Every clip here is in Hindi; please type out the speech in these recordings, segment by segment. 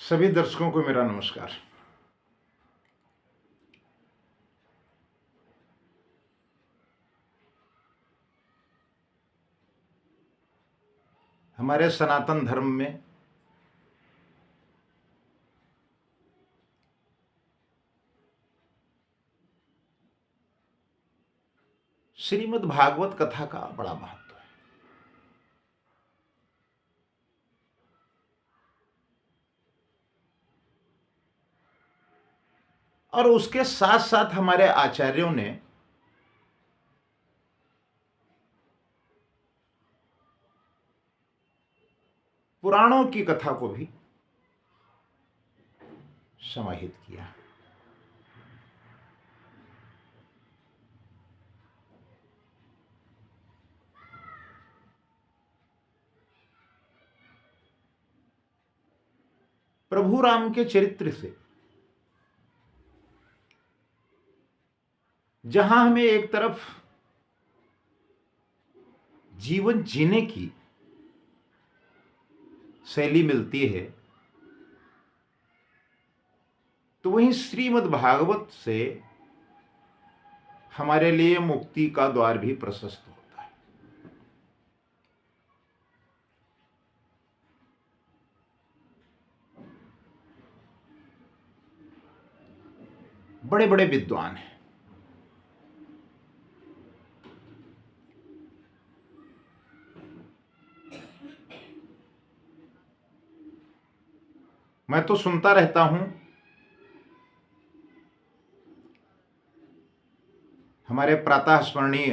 सभी दर्शकों को मेरा नमस्कार। हमारे सनातन धर्म में श्रीमद् भागवत कथा का बड़ा महत्व है। और उसके साथ साथ हमारे आचार्यों ने पुराणों की कथा को भी समाहित किया। प्रभु राम के चरित्र से जहां हमें एक तरफ जीवन जीने की शैली मिलती है, तो वहीं श्रीमद् भागवत से हमारे लिए मुक्ति का द्वार भी प्रशस्त होता है। बड़े बड़े विद्वान हैं, मैं तो सुनता रहता हूं। हमारे प्रातः स्मरणीय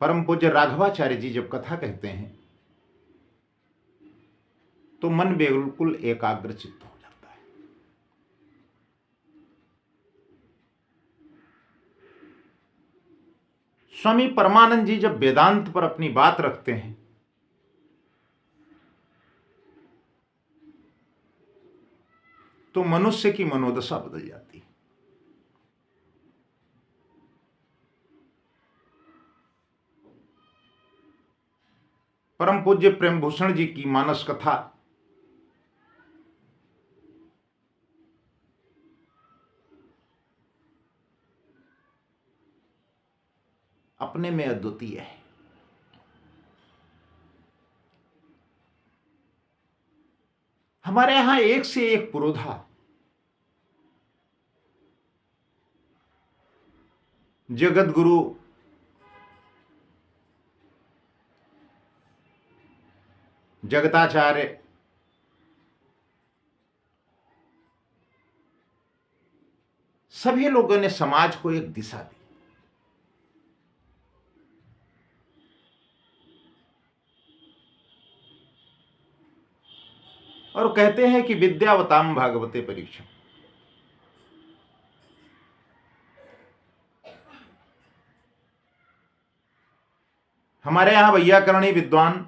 परम पूज्य राघवाचार्य जी जब कथा कहते हैं तो मन बिल्कुल एकाग्रचित्त हो जाता है। स्वामी परमानंद जी जब वेदांत पर अपनी बात रखते हैं तो मनुष्य की मनोदशा बदल जाती है। परम पूज्य प्रेम भूषण जी की मानस कथा अपने में अद्वितीय है। हमारे यहां एक से एक पुरोधा जगत गुरु जगताचार्य सभी लोगों ने समाज को एक दिशा दी। और कहते हैं कि विद्यावताम भागवते परीक्षा। हमारे यहां वैयाकरणी विद्वान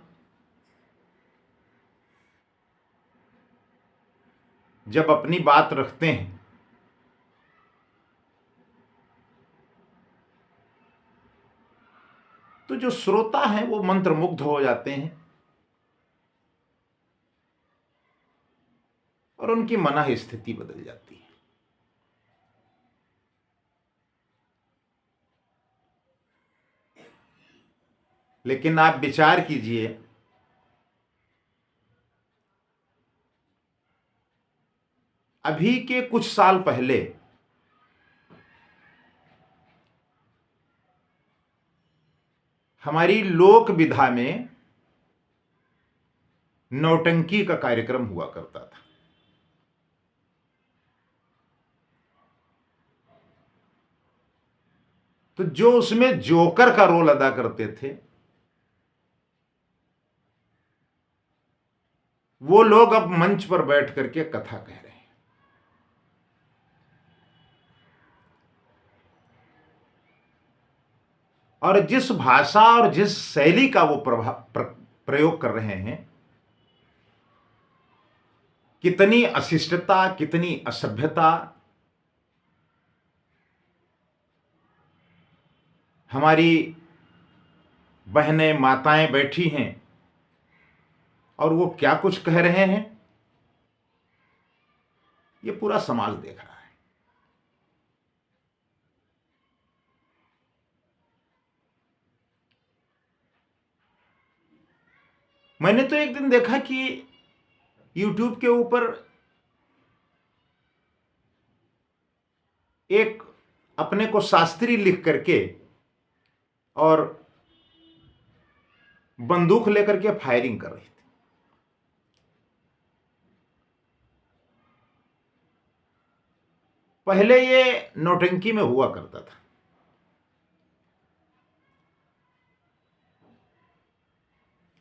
जब अपनी बात रखते हैं तो जो श्रोता हैं वो मंत्रमुग्ध हो जाते हैं और उनकी मन स्थिति बदल जाती है। लेकिन आप विचार कीजिए, अभी के कुछ साल पहले हमारी लोक विधा में नौटंकी का कार्यक्रम हुआ करता था। तो जो उसमें जोकर का रोल अदा करते थे वो लोग अब मंच पर बैठ करके कथा कह रहे हैं। और जिस भाषा और जिस शैली का वो प्रयोग कर रहे हैं, कितनी अशिष्टता, कितनी असभ्यता हमारी बहनें माताएं बैठी हैं और वो क्या कुछ कह रहे हैं, ये पूरा समाज देख रहा है। मैंने तो एक दिन देखा कि YouTube के ऊपर एक अपने को शास्त्री लिख करके और बंदूक लेकर के फायरिंग कर रही थी। पहले ये नौटंकी में हुआ करता था।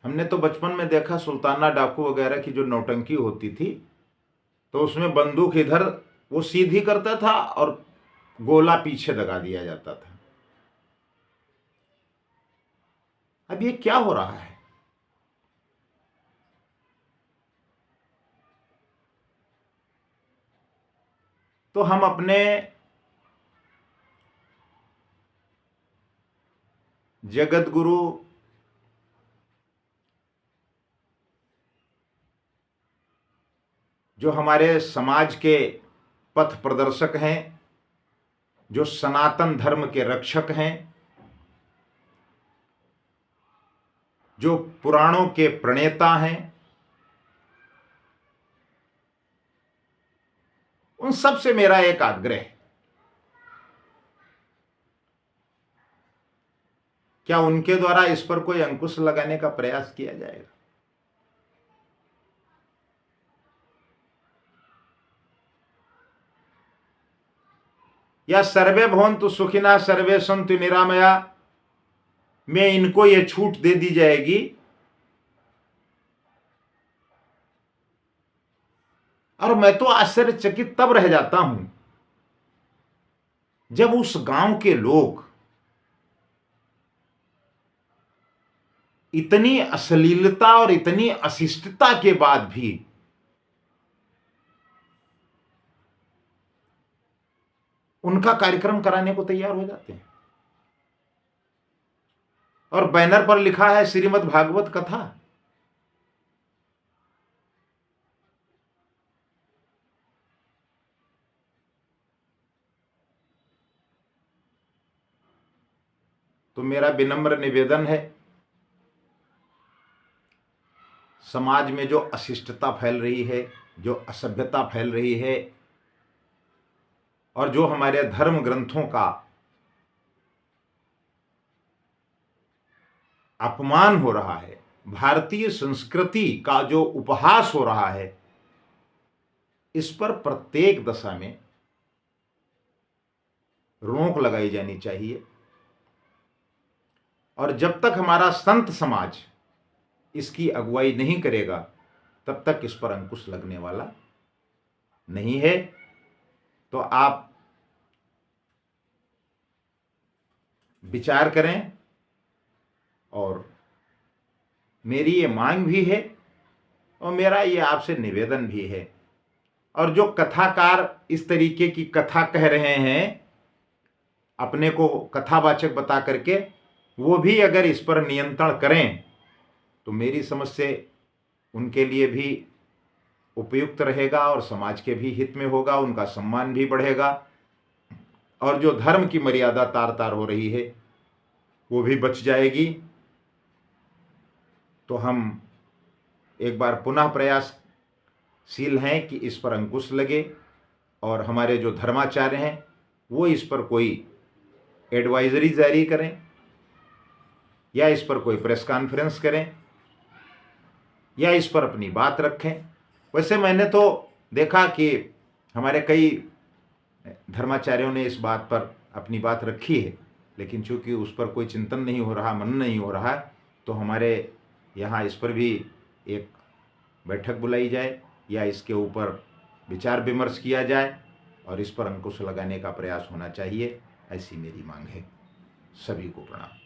हमने तो बचपन में देखा सुल्ताना डाकू वगैरह की जो नौटंकी होती थी, तो उसमें बंदूक इधर वो सीधी करता था और गोला पीछे दगा दिया जाता था। अब ये क्या हो रहा है? तो हम अपने जगत गुरु जो हमारे समाज के पथ प्रदर्शक हैं, जो सनातन धर्म के रक्षक हैं, जो पुराणों के प्रणेता हैं, उन सब से मेरा एक आग्रह है, क्या उनके द्वारा इस पर कोई अंकुश लगाने का प्रयास किया जाएगा? या सर्वे भवन्तु सुखिनः सर्वे सन्तु निरामया में इनको ये छूट दे दी जाएगी और मैं तो आश्चर्यचकित तब रह जाता हूं जब उस गांव के लोग इतनी अश्लीलता और इतनी अशिष्टता के बाद भी उनका कार्यक्रम कराने को तैयार हो जाते हैं और बैनर पर लिखा है श्रीमद् भागवत कथा। तो मेरा विनम्र निवेदन है, समाज में जो अशिष्टता फैल रही है, जो असभ्यता फैल रही है और जो हमारे धर्म ग्रंथों का अपमान हो रहा है, भारतीय संस्कृति का जो उपहास हो रहा है, इस पर प्रत्येक दशा में रोक लगाई जानी चाहिए। और जब तक हमारा संत समाज इसकी अगुवाई नहीं करेगा, तब तक इस पर अंकुश लगने वाला नहीं है। तो आप विचार करें और मेरी ये मांग भी है और मेरा ये आपसे निवेदन भी है। और जो कथाकार इस तरीके की कथा कह रहे हैं, अपने को कथावाचक बता करके, वो भी अगर इस पर नियंत्रण करें तो मेरी समझ से उनके लिए भी उपयुक्त रहेगा और समाज के भी हित में होगा, उनका सम्मान भी बढ़ेगा और जो धर्म की मर्यादा तार तार हो रही है वो भी बच जाएगी। तो हम एक बार पुनः प्रयासशील हैं कि इस पर अंकुश लगे और हमारे जो धर्माचार्य हैं वो इस पर कोई एडवाइजरी जारी करें या इस पर कोई प्रेस कॉन्फ्रेंस करें या इस पर अपनी बात रखें। वैसे मैंने तो देखा कि हमारे कई धर्माचार्यों ने इस बात पर अपनी बात रखी है, लेकिन चूंकि उस पर कोई चिंतन नहीं हो रहा, मनन नहीं हो रहा, तो हमारे यहाँ इस पर भी एक बैठक बुलाई जाए या इसके ऊपर विचार विमर्श किया जाए और इस पर अंकुश लगाने का प्रयास होना चाहिए, ऐसी मेरी मांग है। सभी को प्रणाम।